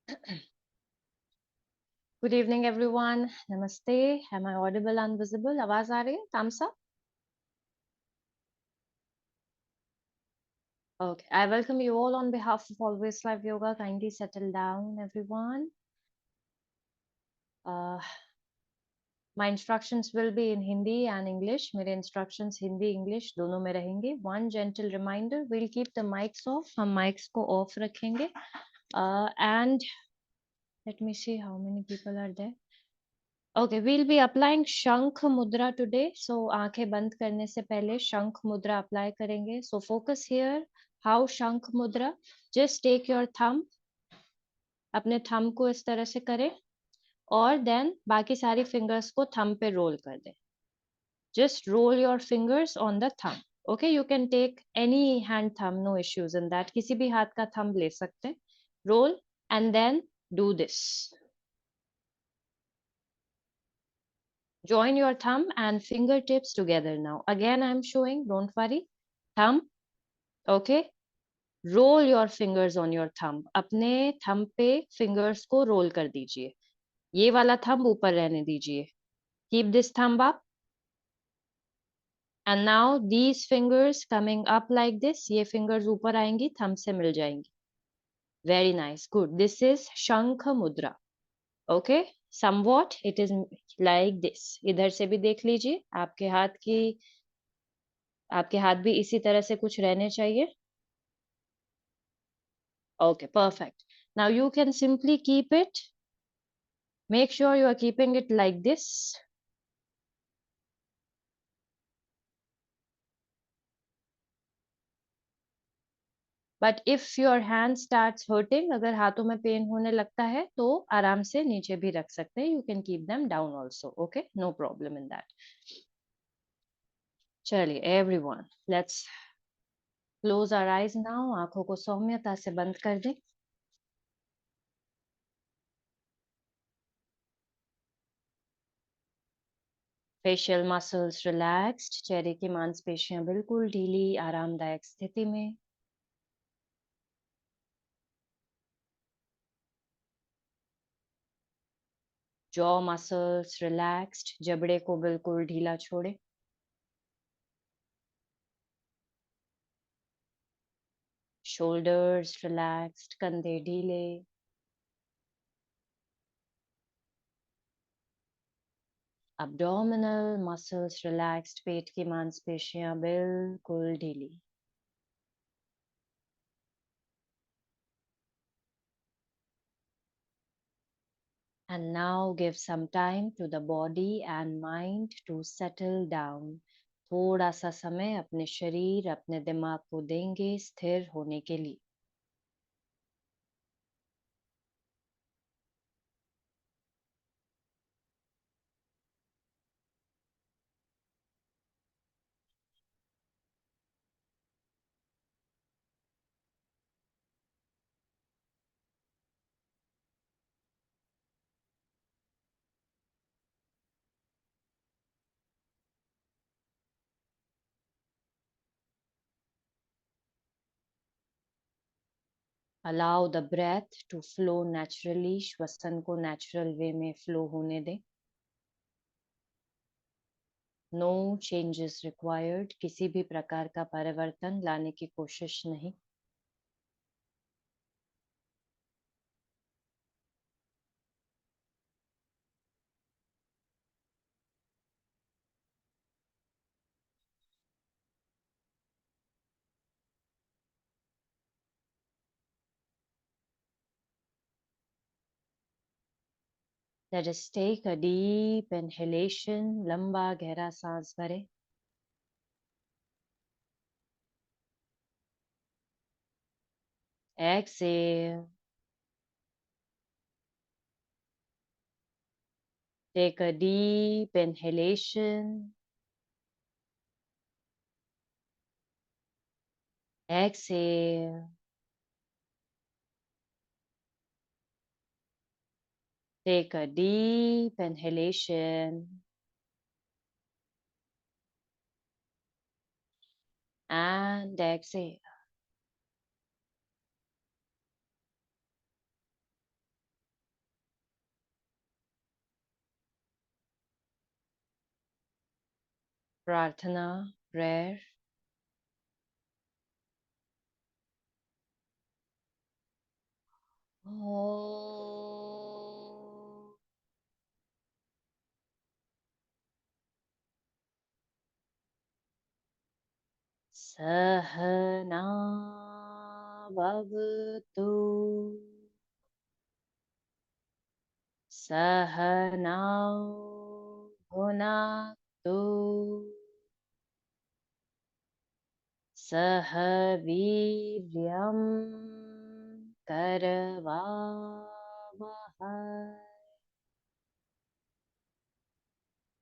Good evening, everyone. Namaste. Am I audible and visible? आवाज आ रही है? Thumbs up. Okay. I welcome you all on behalf of Always Live Yoga. Kindly settle down, everyone. Uh, my instructions will be in Hindi and English. मेरे instructions Hindi, English दोनों में रहेंगे. One gentle reminder: we'll keep the mics off. हम mics को off रखेंगे. And let me see how many people are there. Okay, we'll be applying Shankh Mudra today. So आंखें बंद करने से पहले शंख मुद्रा अप्लाई करेंगे. So focus here. How Shankh Mudra? Just take your thumb. अपने thumb को इस तरह से करें और then बाकी सारी fingers को thumb पे roll कर दें. Just roll your fingers on the thumb. Okay, you can take any hand thumb, no issues in that. किसी भी हाथ का thumb ले सकते हैं. Roll and then do this. Join your thumb and fingertips together now. Again, I'm showing, don't worry. Thumb, okay? Roll your fingers on your thumb. अपने thumb पे fingers को roll कर दीजिए. ये वाला thumb ऊपर रहने दीजिए. Keep this thumb up. And now these fingers coming up like this. ये fingers ऊपर आएंगी, thumb से मिल जाएंगी. Very nice, good. This is Shankh Mudra. Okay? Somewhat it is like this. इधर से भी देख लीजिए. आपके हाथ भी इसी तरह से कुछ रहने चाहिए. Okay, perfect. Now you can simply keep it. Make sure you are keeping it like this. But if your hand starts hurting, अगर हाथों में पेन होने लगता है तो आराम से नीचे भी रख सकते हैं. You can keep them down also. Okay, no problem in that. चलिए everyone, let's close our eyes now. आंखों को सौम्यता से बंद कर दें. Facial muscles relaxed. चेहरे की मांसपेशियां बिल्कुल ढीली आरामदायक स्थिति में. Jaw muscles relaxed. जबड़े को बिल्कुल ढीला छोड़े. Shoulders relaxed. कंधे ढीले. abdominal muscles relaxed. पेट की मांसपेशियां बिल्कुल ढीली. And now give some time to the body and mind to settle down. थोड़ा सा समय अपने शरीर अपने दिमाग को देंगे स्थिर होने के लिए. Allow the breath to flow naturally. श्वसन को natural way में flow होने दें. No changes required. किसी भी प्रकार का परिवर्तन लाने की कोशिश नहीं. Let us take a deep inhalation. लंबा गहरा सांस भरें. Exhale. Take a deep inhalation. Exhale. Take a deep inhalation. And exhale. प्रार्थना, prayer. Oh. Sahana bhavatu. Sahanau bhunaktu. Sah Viryam Karavavahai.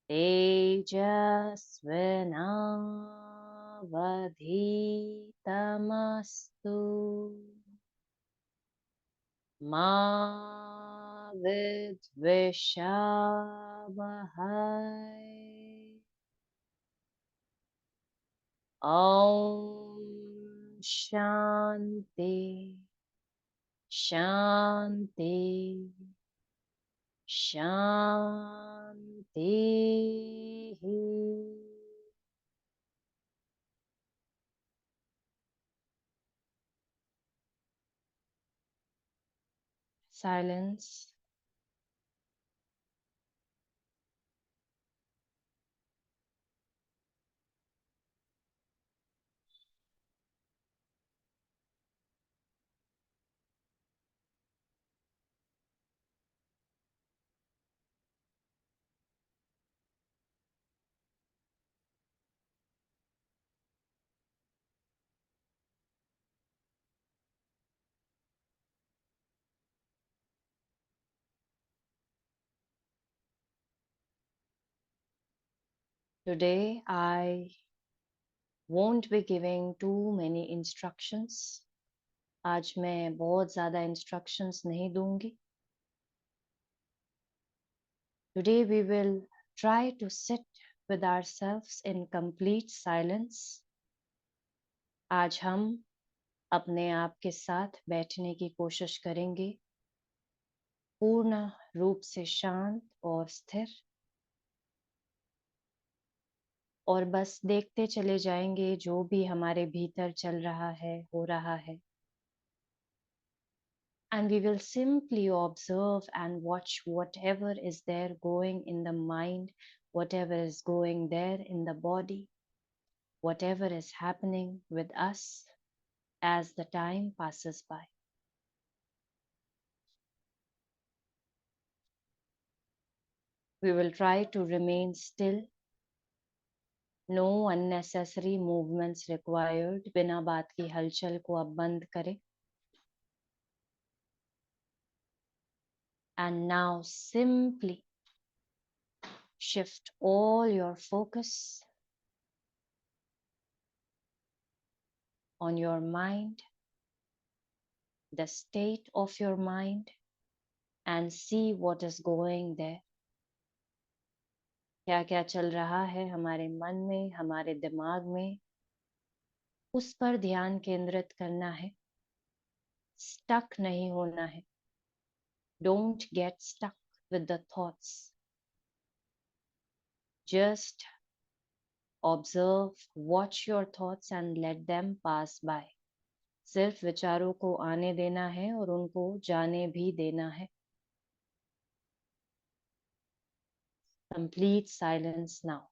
Tejasvinavadhitamastu. Ma vidvishavahai. Om Shanti Shanti Shanti. Silence. Today I won't be giving too many instructions. आज मैं बहुत ज़्यादा instructions नहीं दूंगी. Today we will try to sit with ourselves in complete silence. आज हम अपने आप के साथ बैठने की कोशिश करेंगे, पूर्ण रूप से शांत और स्थिर, और बस देखते चले जाएंगे जो भी हमारे भीतर चल रहा है, हो रहा है. And we will simply observe and watch whatever is there going in the mind, whatever is going there in the body, whatever is happening with us as the time passes by. We will try to remain still. No unnecessary movements required. बिना बात की हलचल को अब बंद करें. And now simply shift all your focus on your mind, the state of your mind, and see what is going there. क्या क्या चल रहा है हमारे मन में, हमारे दिमाग में, उस पर ध्यान केंद्रित करना है. स्टक नहीं होना है. Don't get stuck with the thoughts. Just observe, watch your thoughts and let them pass by. सिर्फ विचारों को आने देना है और उनको जाने भी देना है. Complete silence now.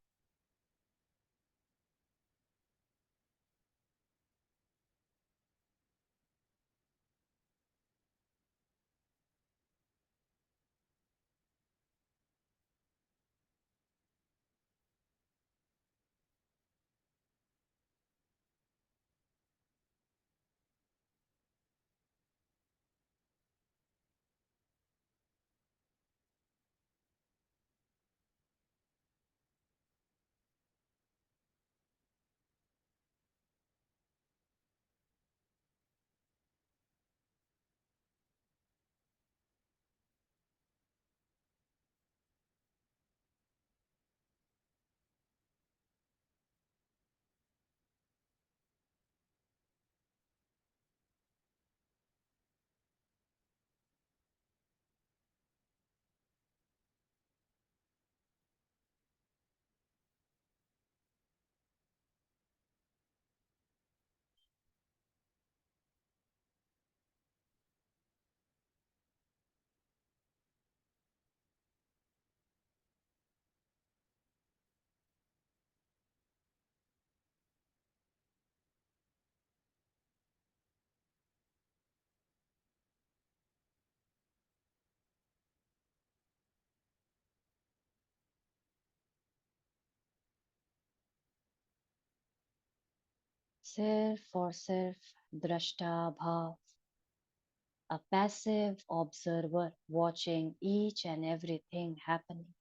सिर्फ और सिर्फ दृष्टा भाव, a passive observer watching each and everything happening.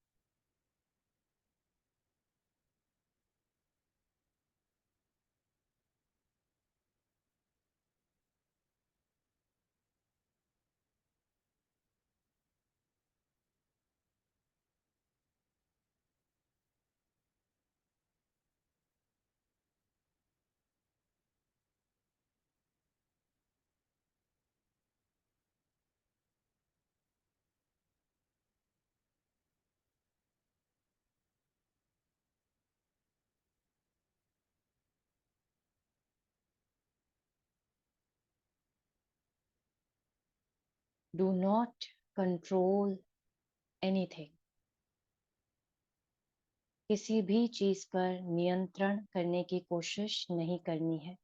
Do not control anything. किसी भी चीज पर नियंत्रण करने की कोशिश नहीं करनी है.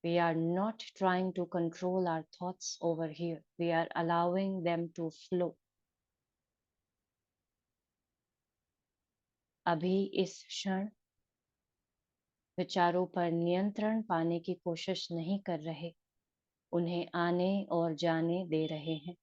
We are not trying to control our thoughts over here. We are allowing them to flow. अभी इस क्षण विचारों पर नियंत्रण पाने की कोशिश नहीं कर रहे, उन्हें आने और जाने दे रहे हैं.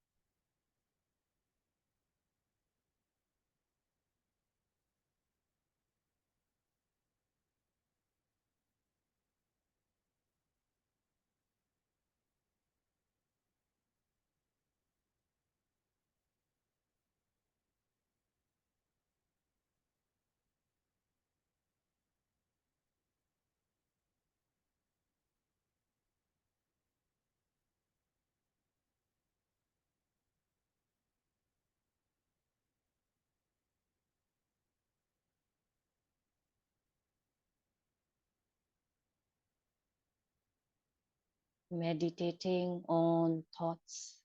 Meditating on thoughts.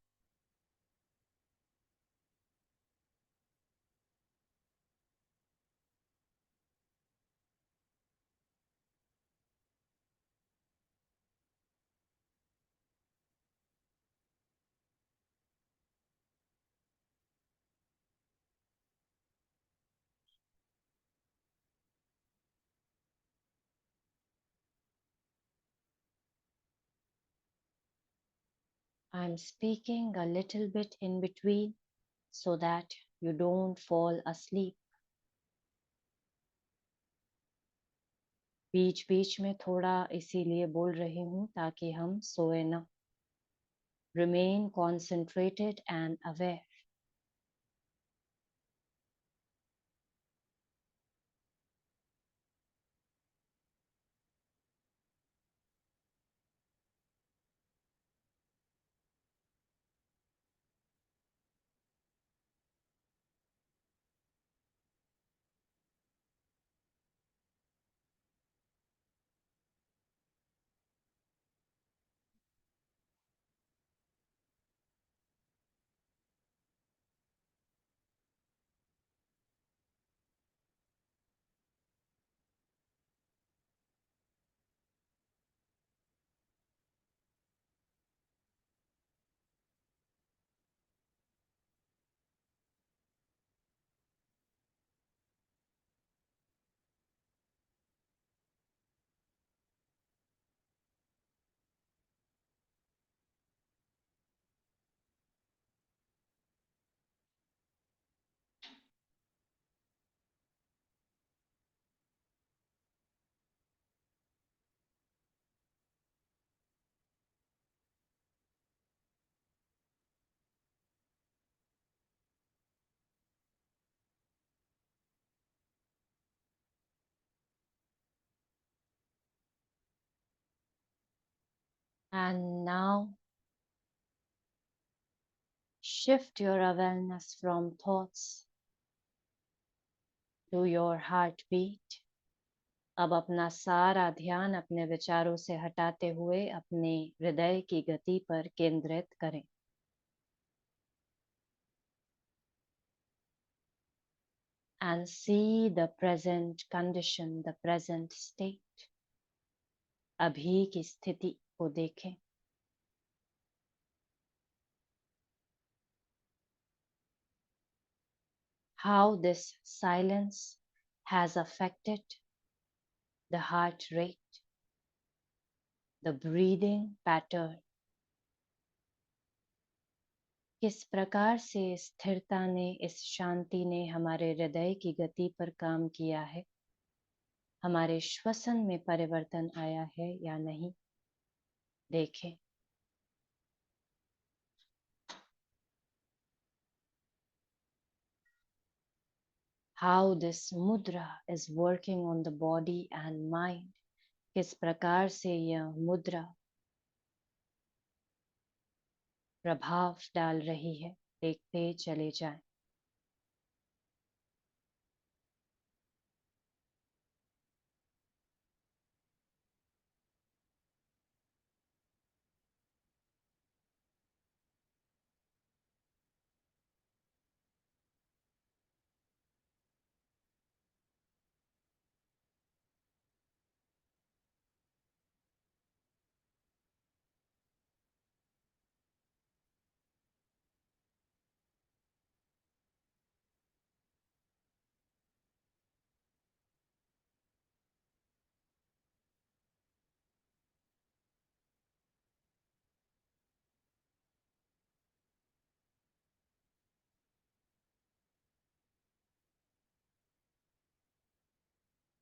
I'm speaking a little bit in between so that you don't fall asleep. बीच बीच में थोड़ा इसीलिए बोल रही हूँ ताकि हम सोए ना. Remain concentrated and aware. And now shift your awareness from thoughts to your heartbeat. अब अपना सारा ध्यान अपने विचारों से हटाते हुए अपने हृदय की गति पर केंद्रित करें. And see the present condition, the present state. अभी की स्थिति को देखें. how this silence has affected the heart rate, the breathing pattern. किस प्रकार से स्थिरता ने, इस शांति ने हमारे हृदय की गति पर काम किया है, हमारे श्वसन में परिवर्तन आया है या नहीं, देखें। How this mudra is working on the body and mind. किस प्रकार से यह मुद्रा प्रभाव डाल रही है, देखते चले जाएं।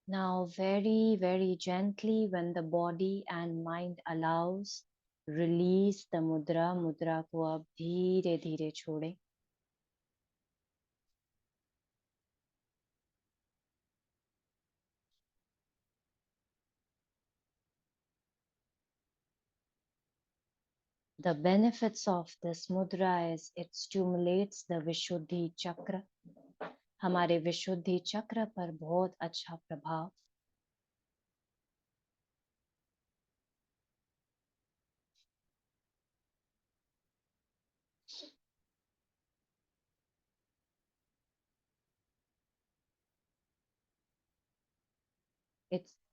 Now very, very gently, when the body and mind allows, release the mudra. मुद्रा को अब धीरे धीरे छोड़ें। The benefits of this mudra is it stimulates the Vishuddhi chakra. हमारे विशुद्धि चक्र पर बहुत अच्छा प्रभाव।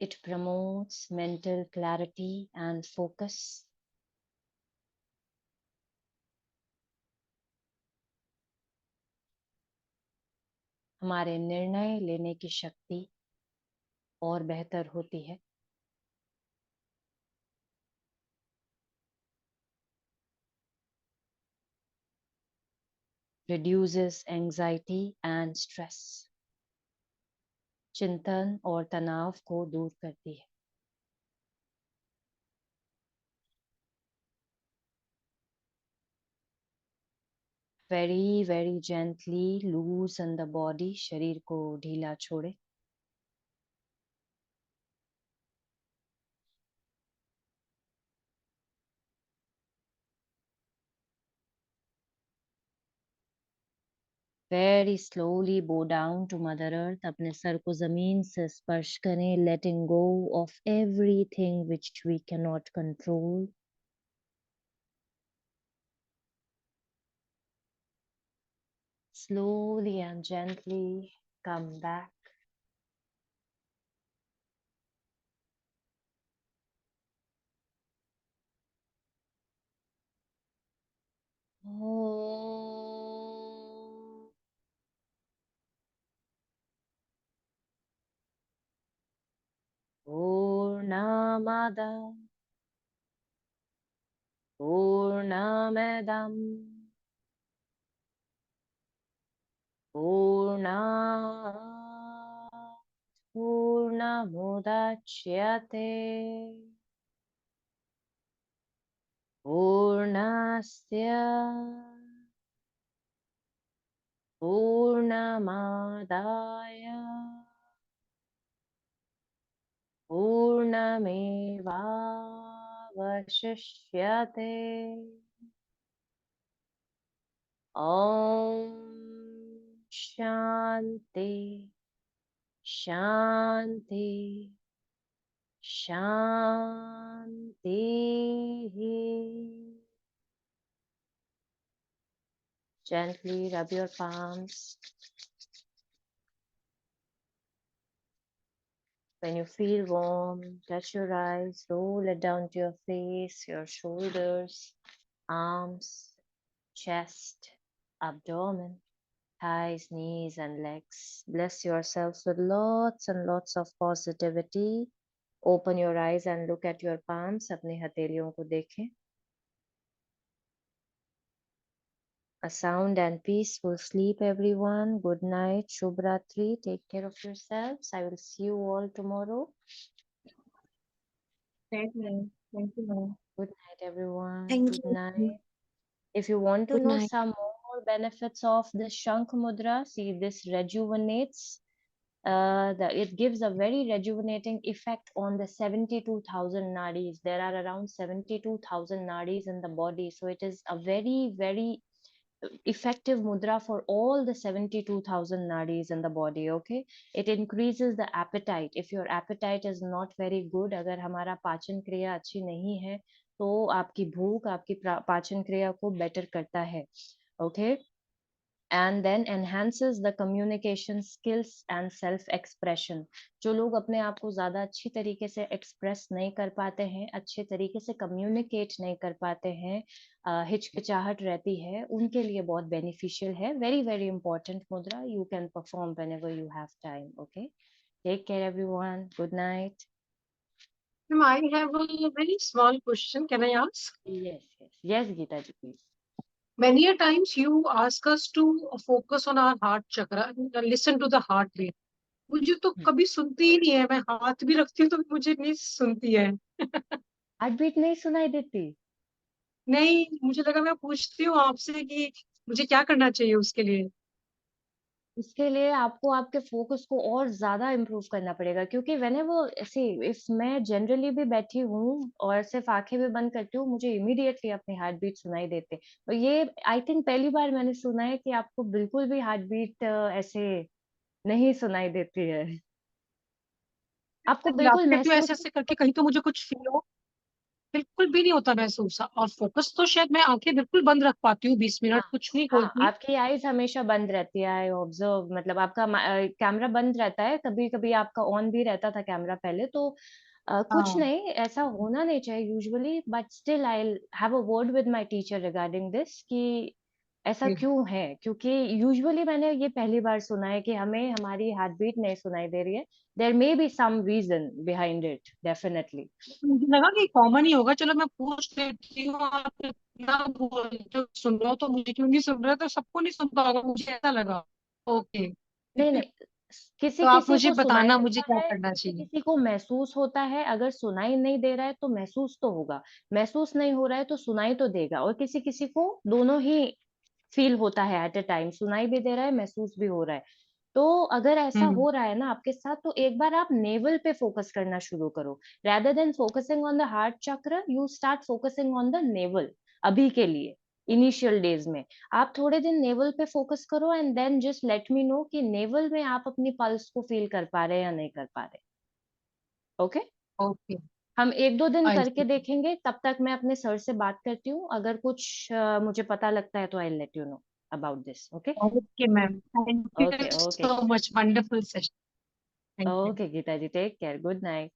It promotes mental clarity and focus. हमारे निर्णय लेने की शक्ति और बेहतर होती है। Reduces anxiety and stress. चिंतन और तनाव को दूर करती है। Very, very gently loosen the body. शरीर को ढीला छोड़े। Very slowly bow down to Mother Earth. अपने सर को जमीन से स्पर्श करें. Letting go of everything which we cannot control. Slowly and gently come back. Purnamada Purnamidam Purnat Purnamudachyate Purnasya Purnamadaya Purnamevavashishyate. Om Shanti Shanti Shanti. Gently rub your palms. When you feel warm, touch your eyes, roll it down to your face, your shoulders, arms, chest, abdomen. thighs, knees, and legs. Bless yourselves with lots and lots of positivity. Open your eyes and look at your palms. अपनी हथेलियों को देखें. A sound and peaceful sleep, everyone. Good night. Shubh Ratri. Take care of yourselves. I will see you all tomorrow. Thank you. Thank you, ma'am. Good night, everyone. Thank Good you. night. If you want to Good know night. some more benefits of this Shankh Mudra, see, this rejuvenates. It gives a very rejuvenating effect on the 72,000 nadis. There are around 72,000 nadis in the body. So it is a very, very effective mudra for all the 72,000 nadis in the body. Okay, it increases the appetite. If your appetite is not very good, अगर हमारा पाचन क्रिया अच्छी नहीं है तो आपकी भूख आपकी पाचन क्रिया को better करता है. Okay, and then enhances the communication skills and self expression. जो लोग अपने आप को ज्यादा अच्छी तरीके से एक्सप्रेस नहीं कर पाते हैं, अच्छे तरीके से कम्युनिकेट नहीं कर पाते हैं, हिचकिचाहट रहती है, उनके लिए बहुत बेनिफिशियल है. वेरी वेरी इंपॉर्टेंट मुद्रा. You can perform whenever you have time. Okay, take care everyone. Good night. Ma'am, I have a very small question. Can I ask? Yes Geeta ji, please. Many a times you ask us to focus on our heart chakra and listen to the heart rate. मुझे तो कभी सुनती ही नहीं है. मैं हाथ भी रखती हूँ तो मुझे नहीं सुनती है. हार्ट बीट नहीं सुनाई देती? नहीं, मुझे लगा मैं पूछती हूँ आपसे कि मुझे क्या करना चाहिए उसके लिए. उसके लिए आपको आपके फोकस को और ज्यादा इम्प्रूव करना पड़ेगा, क्योंकि व्हेनेवर ऐसे इफ मैं जनरली भी बैठी हूँ और सिर्फ आंखें भी बंद करती हूँ, मुझे इमीडिएटली अपने हार्ट बीट सुनाई देते. तो ये आई थिंक पहली बार मैंने सुना है कि आपको बिल्कुल भी हार्ट बीट ऐसे नहीं सुनाई देती है. आपको बिल्कुल लाती रहती हूँ महसूस ऐसे ऐसे करके, कहीं तो मुझे कुछ फील हो. बिल्कुल भी नहीं होता महसूस. और फोकस तो शायद मैं आंखें बिल्कुल बंद रख पाती हूँ 20 मिनट, हाँ कुछ नहीं हाँ, खोलती. आपकी आईज हमेशा बंद रहती है. आई ऑब्जर्व, मतलब आपका कैमरा बंद रहता है. कभी कभी आपका ऑन भी रहता था कैमरा पहले तो. कुछ हाँ. नहीं, ऐसा होना नहीं चाहिए usually, but still I have a word with my teacher regarding this कि ऐसा क्यों है, क्योंकि यूजुअली मैंने ये पहली बार सुना है कि हमें हमारी हार्ट बीट नहीं सुनाई दे रही है. There may be some reason behind it, definitely. मुझे लगा कि कॉमन ही होगा. चलो मैं पूछ लेती हूँ. आप क्या बोलते हो, सुन रहे हो तो मुझे क्यों नहीं सुन रहे? तो सबको नहीं सुनता होगा, मुझे ऐसा लगा. ओके. नहीं नहीं, किसी तो आप किसी मुझे को सुनाई बताना मुझे देता क्या है, करना किसी चाहिए. किसी को महसूस होता है. अगर सुनाई नहीं दे रहा है तो महसूस तो होगा, महसूस नहीं हो रहा है तो सुनाई तो देगा. और किसी किसी को दोनों ही फील होता है एट अ टाइम, सुनाई भी दे रहा है, महसूस भी हो रहा है. तो अगर ऐसा हम्म. हो रहा है ना आपके साथ, तो एक बार आप नेवल पे फोकस करना शुरू करो. rather then focusing on the heart chakra, you start focusing on the navel. अभी के लिए इनिशियल डेज में आप थोड़े दिन नेवल पे फोकस करो, and then just let me know कि नेवल में आप अपनी पल्स को फील कर पा रहे हैं या नहीं कर पा रहे. Okay, okay. हम एक दो दिन आई करके सी. देखेंगे. तब तक मैं अपने सर से बात करती हूँ. अगर कुछ मुझे पता लगता है तो I let you know about this. Okay. Okay ma'am, thank okay you okay so much. Wonderful session. Thank you. Okay Geeta ji, take care. Good night.